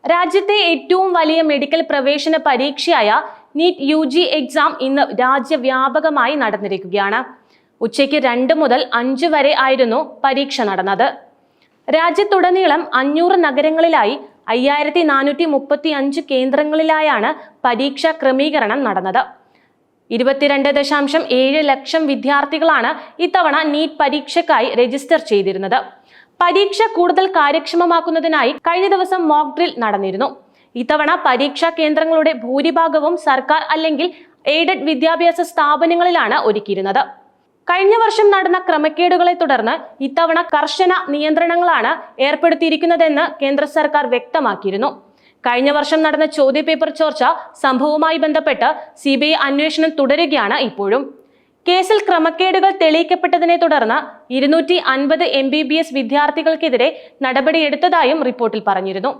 രാജ്യത്തെ ഏറ്റവും വലിയ മെഡിക്കൽ പ്രവേശന പരീക്ഷയായ നീറ്റ് UG എക്സാം ഇന്ന് രാജ്യവ്യാപകമായി നടന്നിരിക്കുകയാണ്. ഉച്ചയ്ക്ക് 2 മുതൽ 5 വരെ ആയിരുന്നു പരീക്ഷ നടന്നത്. രാജ്യത്തുടനീളം 500 നഗരങ്ങളിലായി 5435 കേന്ദ്രങ്ങളിലായാണ് പരീക്ഷാ ക്രമീകരണം നടന്നത്. 22.7 ലക്ഷം വിദ്യാർത്ഥികളാണ് ഇത്തവണ നീറ്റ് പരീക്ഷയ്ക്കായി രജിസ്റ്റർ ചെയ്തിരുന്നത്. പരീക്ഷ കൂടുതൽ കാര്യക്ഷമമാക്കുന്നതിനായി കഴിഞ്ഞ ദിവസം മോക്ക് ഡ്രിൽ നടന്നിരുന്നു. ഇത്തവണ പരീക്ഷാ കേന്ദ്രങ്ങളുടെ ഭൂരിഭാഗവും സർക്കാർ അല്ലെങ്കിൽ എയ്ഡഡ് വിദ്യാഭ്യാസ സ്ഥാപനങ്ങളിലാണ് ഒരുക്കിയിരുന്നത്. കഴിഞ്ഞ വർഷം നടന്ന ക്രമക്കേടുകളെ തുടർന്ന് ഇത്തവണ കർശന നിയന്ത്രണങ്ങളാണ് ഏർപ്പെടുത്തിയിരിക്കുന്നതെന്ന് കേന്ദ്ര സർക്കാർ വ്യക്തമാക്കിയിരുന്നു. കഴിഞ്ഞ വർഷം നടന്ന ചോദ്യപേപ്പർ ചോർച്ച സംഭവവുമായി ബന്ധപ്പെട്ട് CBI അന്വേഷണം തുടരുകയാണ് ഇപ്പോഴും. കേസിൽ ക്രമക്കേടുകൾ തെളിയിക്കപ്പെട്ടതിനെ തുടർന്ന് 250 MBBS വിദ്യാർത്ഥികൾക്കെതിരെ നടപടിയെടുത്തതായും റിപ്പോർട്ടിൽ പറഞ്ഞിരുന്നു.